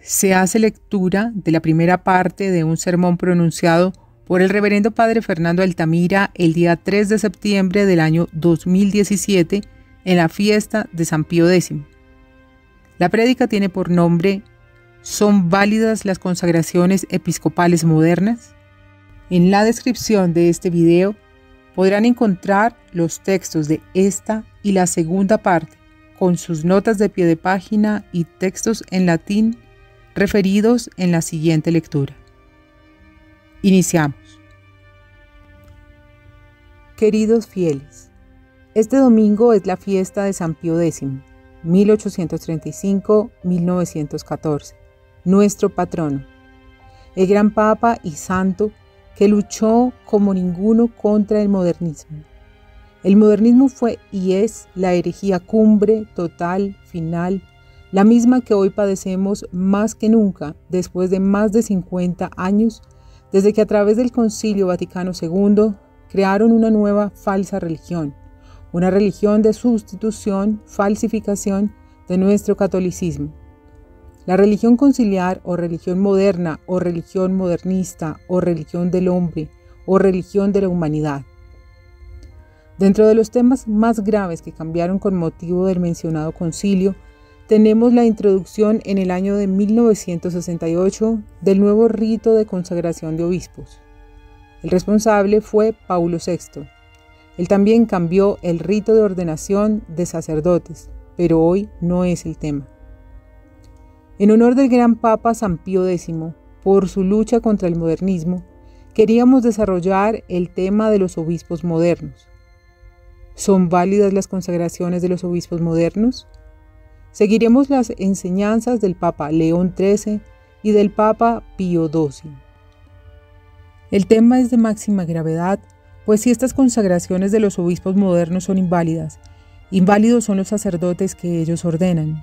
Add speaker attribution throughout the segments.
Speaker 1: Se hace lectura de la primera parte de un sermón pronunciado por el reverendo padre Fernando Altamira el día 3 de septiembre del año 2017 en la fiesta de San Pío X. La prédica tiene por nombre ¿Son válidas las consagraciones episcopales modernas? En la descripción de este video podrán encontrar los textos de esta y la segunda parte, con sus notas de pie de página y textos en latín referidos en la siguiente lectura. Iniciamos. Queridos fieles, este domingo es la fiesta de San Pío X, 1835-1914, nuestro patrono, el gran papa y santo que luchó como ninguno contra el modernismo. El modernismo fue y es la herejía cumbre, total, final, la misma que hoy padecemos más que nunca después de más de 50 años, desde que a través del Concilio Vaticano II crearon una nueva falsa religión, una religión de sustitución, falsificación de nuestro catolicismo. La religión conciliar o religión moderna o religión modernista o religión del hombre o religión de la humanidad. Dentro de los temas más graves que cambiaron con motivo del mencionado concilio, tenemos la introducción en el año de 1968 del nuevo rito de consagración de obispos. El responsable fue Paulo VI. Él también cambió el rito de ordenación de sacerdotes, pero hoy no es el tema. En honor del gran Papa San Pío X, por su lucha contra el modernismo, queríamos desarrollar el tema de los obispos modernos. ¿Son válidas las consagraciones de los obispos modernos? Seguiremos las enseñanzas del Papa León XIII y del Papa Pío XII. El tema es de máxima gravedad, pues si estas consagraciones de los obispos modernos son inválidas, inválidos son los sacerdotes que ellos ordenan.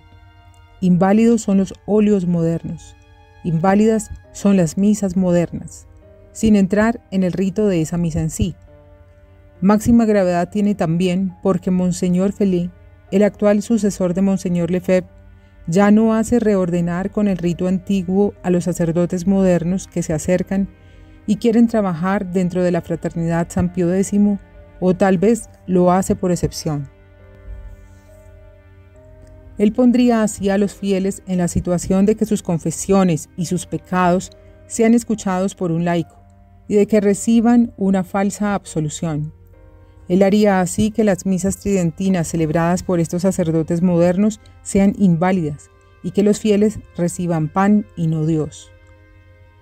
Speaker 1: Inválidos son los óleos modernos, inválidas son las misas modernas, sin entrar en el rito de esa misa en sí. Máxima gravedad tiene también porque Monseñor Felé, el actual sucesor de Monseñor Lefebvre, ya no hace reordenar con el rito antiguo a los sacerdotes modernos que se acercan y quieren trabajar dentro de la fraternidad San Pío X, o tal vez lo hace por excepción. Él pondría así a los fieles en la situación de que sus confesiones y sus pecados sean escuchados por un laico y de que reciban una falsa absolución. Él haría así que las misas tridentinas celebradas por estos sacerdotes modernos sean inválidas y que los fieles reciban pan y no Dios.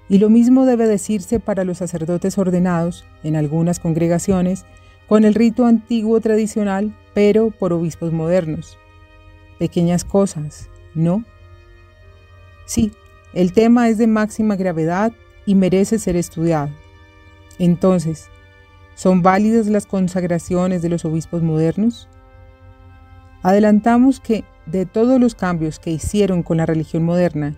Speaker 1: Y lo mismo debe decirse para los sacerdotes ordenados, en algunas congregaciones, con el rito antiguo tradicional, pero por obispos modernos. Pequeñas cosas, ¿no? Sí, el tema es de máxima gravedad y merece ser estudiado. Entonces, ¿son válidas las consagraciones de los obispos modernos? Adelantamos que, de todos los cambios que hicieron con la religión moderna,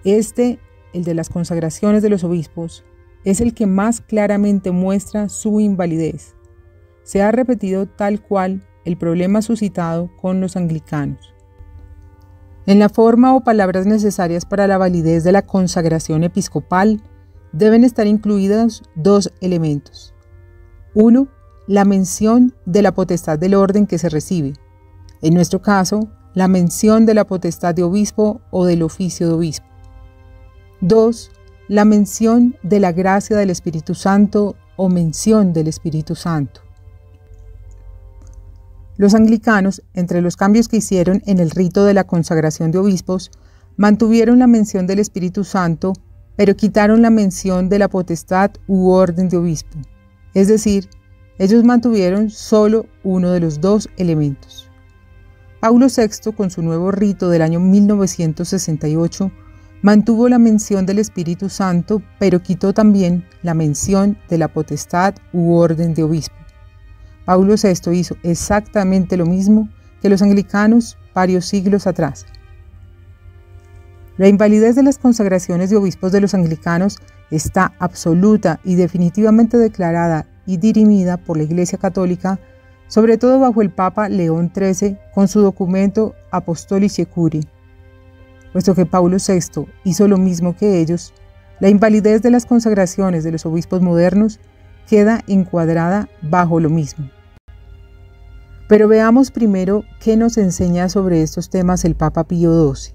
Speaker 1: el de las consagraciones de los obispos, es el que más claramente muestra su invalidez. Se ha repetido tal cual el problema suscitado con los anglicanos. En la forma o palabras necesarias para la validez de la consagración episcopal deben estar incluidos dos elementos. 1. La mención de la potestad del orden que se recibe. En nuestro caso, la mención de la potestad de obispo o del oficio de obispo. 2. La mención de la gracia del Espíritu Santo o mención del Espíritu Santo. Los anglicanos, entre los cambios que hicieron en el rito de la consagración de obispos, mantuvieron la mención del Espíritu Santo, pero quitaron la mención de la potestad u orden de obispo. Es decir, ellos mantuvieron solo uno de los dos elementos. Paulo VI, con su nuevo rito del año 1968, mantuvo la mención del Espíritu Santo, pero quitó también la mención de la potestad u orden de obispo. Paulo VI hizo exactamente lo mismo que los anglicanos varios siglos atrás. La invalidez de las consagraciones de obispos de los anglicanos está absoluta y definitivamente declarada y dirimida por la Iglesia Católica, sobre todo bajo el Papa León XIII con su documento Apostolicae Curiae. Puesto que Paulo VI hizo lo mismo que ellos, la invalidez de las consagraciones de los obispos modernos queda encuadrada bajo lo mismo. Pero veamos primero qué nos enseña sobre estos temas el Papa Pío XII.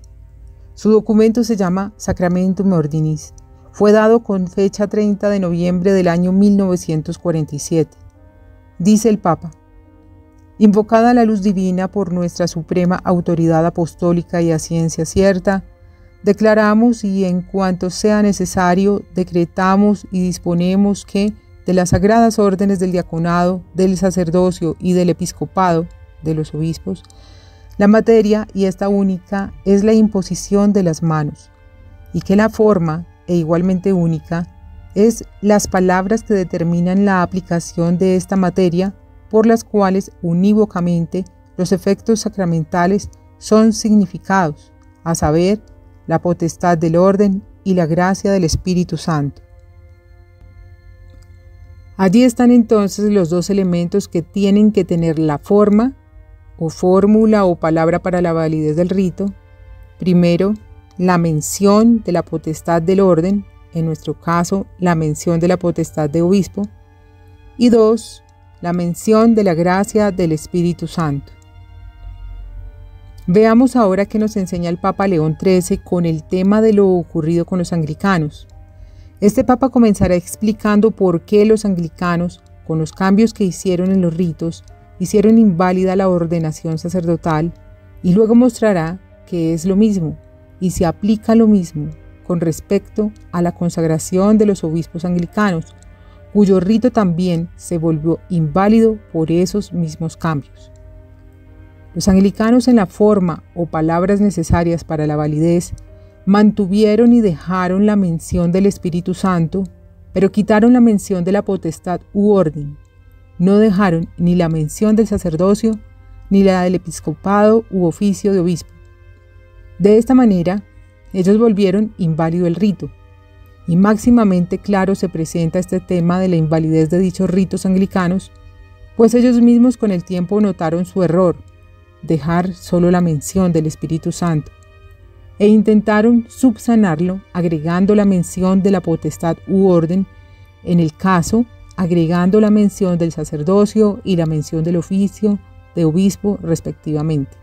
Speaker 1: Su documento se llama Sacramentum Ordinis. Fue dado con fecha 30 de noviembre del año 1947. Dice el Papa: invocada la luz divina por nuestra suprema autoridad apostólica y a ciencia cierta, declaramos y en cuanto sea necesario decretamos y disponemos que de las sagradas órdenes del diaconado, del sacerdocio y del episcopado, de los obispos, la materia, y esta única, es la imposición de las manos, y que la forma, e igualmente única, es las palabras que determinan la aplicación de esta materia, por las cuales unívocamente los efectos sacramentales son significados, a saber, la potestad del orden y la gracia del Espíritu Santo. Allí están entonces los dos elementos que tienen que tener la forma, o fórmula o palabra para la validez del rito. Primero, la mención de la potestad del orden, en nuestro caso, la mención de la potestad de obispo. Y dos, la mención de la gracia del Espíritu Santo. Veamos ahora qué nos enseña el Papa León XIII con el tema de lo ocurrido con los anglicanos. Este Papa comenzará explicando por qué los anglicanos, con los cambios que hicieron en los ritos, hicieron inválida la ordenación sacerdotal, y luego mostrará que es lo mismo y se aplica lo mismo con respecto a la consagración de los obispos anglicanos, cuyo rito también se volvió inválido por esos mismos cambios. Los anglicanos, en la forma o palabras necesarias para la validez, mantuvieron y dejaron la mención del Espíritu Santo, pero quitaron la mención de la potestad u orden. No dejaron ni la mención del sacerdocio, ni la del episcopado u oficio de obispo. De esta manera, ellos volvieron inválido el rito, y máximamente claro se presenta este tema de la invalidez de dichos ritos anglicanos, pues ellos mismos con el tiempo notaron su error, dejar solo la mención del Espíritu Santo, e intentaron subsanarlo agregando la mención de la potestad u orden, en el caso agregando la mención del sacerdocio y la mención del oficio de obispo respectivamente.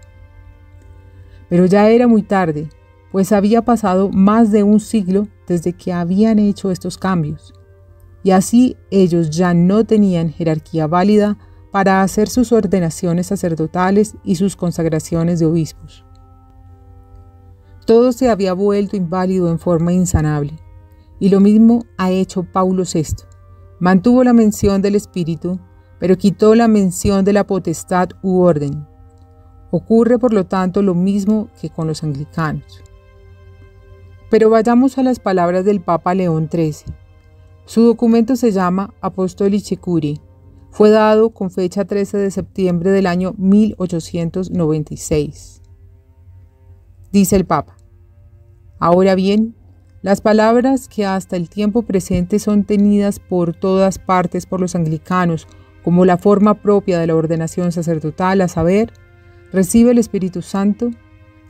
Speaker 1: Pero ya era muy tarde, pues había pasado más de un siglo desde que habían hecho estos cambios, y así ellos ya no tenían jerarquía válida para hacer sus ordenaciones sacerdotales y sus consagraciones de obispos. Todo se había vuelto inválido en forma insanable, y lo mismo ha hecho Paulo VI. Mantuvo la mención del Espíritu, pero quitó la mención de la potestad u orden. Ocurre por lo tanto lo mismo que con los anglicanos. Pero vayamos a las palabras del Papa León XIII. Su documento se llama Apostolicae Curiae. Fue dado con fecha 13 de septiembre del año 1896. Dice el Papa: ahora bien, las palabras que hasta el tiempo presente son tenidas por todas partes por los anglicanos como la forma propia de la ordenación sacerdotal, a saber, recibe el Espíritu Santo,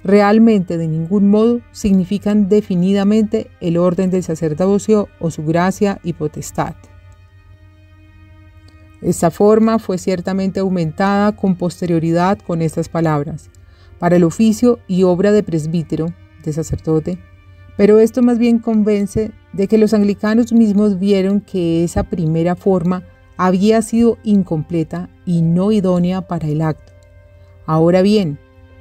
Speaker 1: realmente de ningún modo significan definidamente el orden del sacerdocio o su gracia y potestad. Esta forma fue ciertamente aumentada con posterioridad con estas palabras, para el oficio y obra de presbítero, de sacerdote, pero esto más bien convence de que los anglicanos mismos vieron que esa primera forma había sido incompleta y no idónea para el acto. Ahora bien,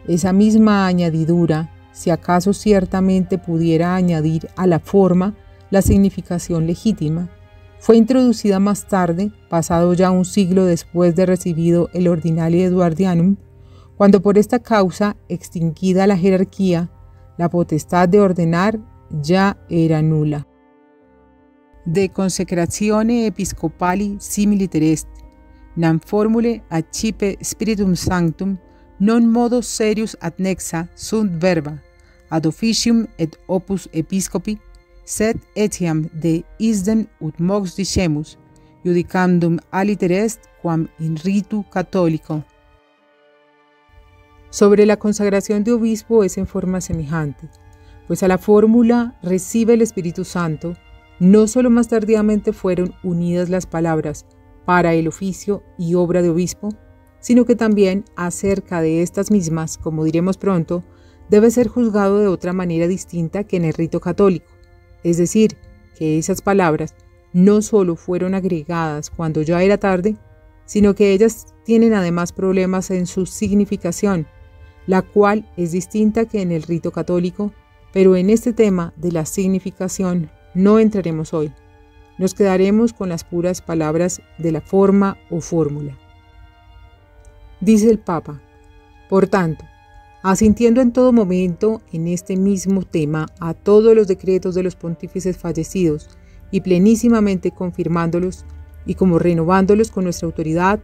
Speaker 1: esa misma añadidura, si acaso ciertamente pudiera añadir a la forma la significación legítima, fue introducida más tarde, pasado ya un siglo después de recibido el Ordinale Eduardianum, cuando por esta causa, extinguida la jerarquía, la potestad de ordenar ya era nula. De consecratione episcopali similiter est, nam formule accipe spiritum sanctum non modo serius adnexa sunt verba, ad officium et opus episcopi, sed etiam de isdem ut mox dicemus, judicandum aliter est quam in ritu catholico. Sobre la consagración de obispo es en forma semejante. pues a la fórmula recibe el Espíritu Santo, no solo más tardíamente fueron unidas las palabras para el oficio y obra de obispo, sino que también acerca de estas mismas, como diremos pronto, debe ser juzgado de otra manera distinta que en el rito católico, es decir, que esas palabras no solo fueron agregadas cuando ya era tarde, sino que ellas tienen además problemas en su significación, la cual es distinta que en el rito católico, pero en este tema de la significación no entraremos hoy. Nos quedaremos con las puras palabras de la forma o fórmula. Dice el Papa: por tanto, asintiendo en todo momento en este mismo tema a todos los decretos de los pontífices fallecidos y plenísimamente confirmándolos y como renovándolos con nuestra autoridad,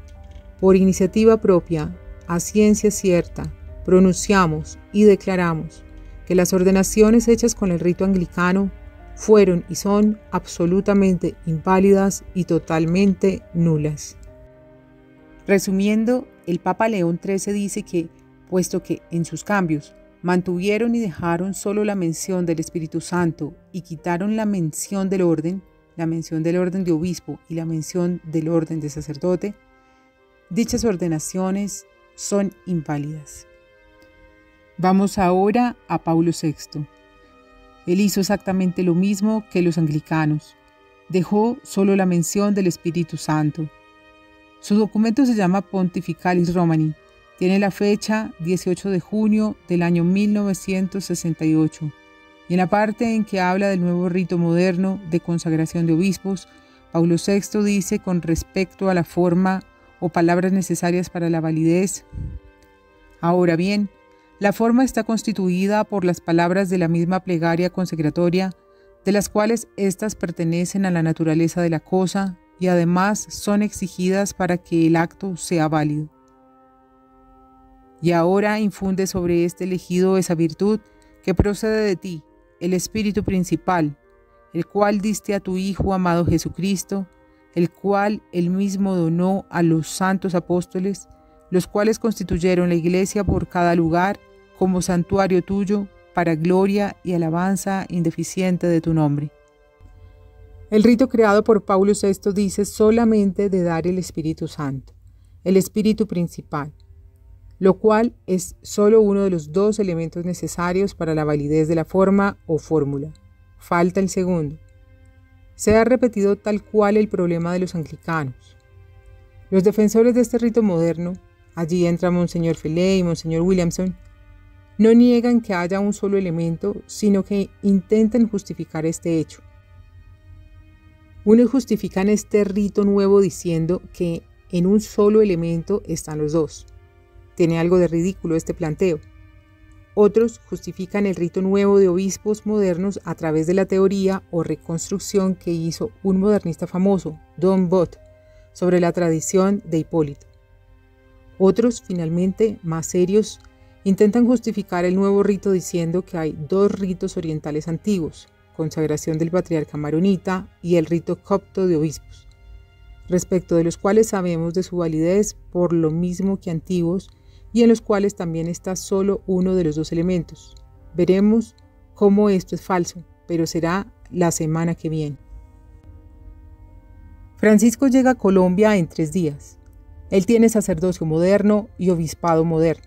Speaker 1: por iniciativa propia, a ciencia cierta, pronunciamos y declaramos que las ordenaciones hechas con el rito anglicano fueron y son absolutamente inválidas y totalmente nulas. Resumiendo, el Papa León XIII dice que, puesto que en sus cambios mantuvieron y dejaron solo la mención del Espíritu Santo y quitaron la mención del orden de obispo y la mención del orden de sacerdote, dichas ordenaciones son inválidas. Vamos ahora a Paulo VI. Él hizo exactamente lo mismo que los anglicanos. Dejó solo la mención del Espíritu Santo. Su documento se llama Pontificalis Romani. Tiene la fecha 18 de junio del año 1968. Y en la parte en que habla del nuevo rito moderno de consagración de obispos, Paulo VI dice con respecto a la forma o palabras necesarias para la validez: ahora bien, la forma está constituida por las palabras de la misma plegaria consagratoria, de las cuales éstas pertenecen a la naturaleza de la cosa y además son exigidas para que el acto sea válido. Y ahora infunde sobre este elegido esa virtud que procede de ti, el Espíritu principal, el cual diste a tu Hijo amado Jesucristo, el cual él mismo donó a los santos apóstoles, los cuales constituyeron la Iglesia por cada lugar como santuario tuyo, para gloria y alabanza indeficiente de tu nombre. El rito creado por Paulo VI dice solamente de dar el Espíritu Santo, el Espíritu principal, lo cual es solo uno de los dos elementos necesarios para la validez de la forma o fórmula. Falta el segundo. Se ha repetido tal cual el problema de los anglicanos. Los defensores de este rito moderno, allí entra Monseñor Felé y Monseñor Williamson, no niegan que haya un solo elemento, sino que intentan justificar este hecho. Unos justifican este rito nuevo diciendo que en un solo elemento están los dos. Tiene algo de ridículo este planteo. Otros justifican el rito nuevo de obispos modernos a través de la teoría o reconstrucción que hizo un modernista famoso, Don Bott, sobre la tradición de Hipólito. Otros, finalmente, más serios, intentan justificar el nuevo rito diciendo que hay dos ritos orientales antiguos, consagración del patriarca maronita y el rito copto de obispos, respecto de los cuales sabemos de su validez por lo mismo que antiguos y en los cuales también está solo uno de los dos elementos. Veremos cómo esto es falso, pero será la semana que viene. Francisco llega a Colombia en 3 días. Él tiene sacerdocio moderno y obispado moderno.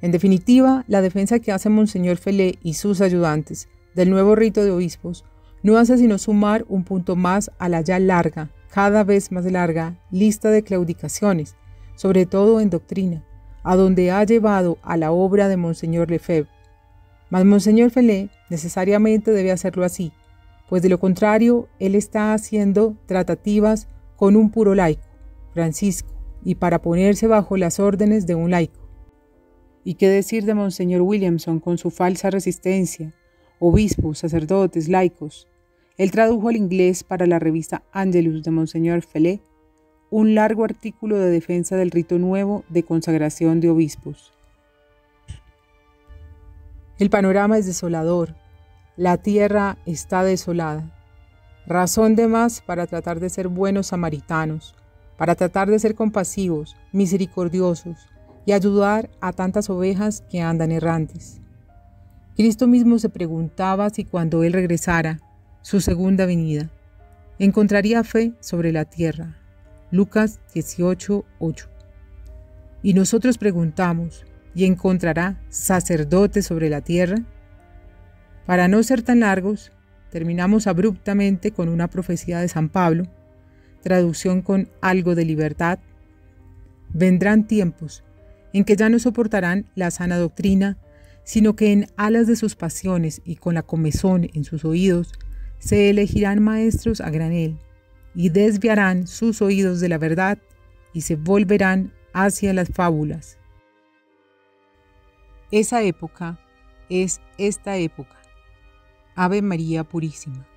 Speaker 1: En definitiva, la defensa que hace Monseñor Felé y sus ayudantes del nuevo rito de obispos no hace sino sumar un punto más a la ya larga, cada vez más larga, lista de claudicaciones, sobre todo en doctrina, a donde ha llevado a la obra de Monseñor Lefebvre. Mas Monseñor Felé necesariamente debe hacerlo así, pues de lo contrario él está haciendo tratativas con un puro laico, Francisco, y para ponerse bajo las órdenes de un laico. ¿Y qué decir de Monseñor Williamson con su falsa resistencia? Obispos, sacerdotes, laicos. Él tradujo al inglés para la revista Angelus de Monseñor Felé un largo artículo de defensa del rito nuevo de consagración de obispos. El panorama es desolador. La tierra está desolada. Razón de más para tratar de ser buenos samaritanos, para tratar de ser compasivos, misericordiosos y ayudar a tantas ovejas que andan errantes. Cristo mismo se preguntaba si cuando Él regresara, su segunda venida, encontraría fe sobre la tierra. Lucas 18:8. Y nosotros preguntamos, ¿y encontrará sacerdotes sobre la tierra? Para no ser tan largos, terminamos abruptamente con una profecía de San Pablo, traducción con algo de libertad. Vendrán tiempos en que ya no soportarán la sana doctrina, sino que en alas de sus pasiones y con la comezón en sus oídos, se elegirán maestros a granel, y desviarán sus oídos de la verdad, y se volverán hacia las fábulas. Esa época es esta época. Ave María Purísima.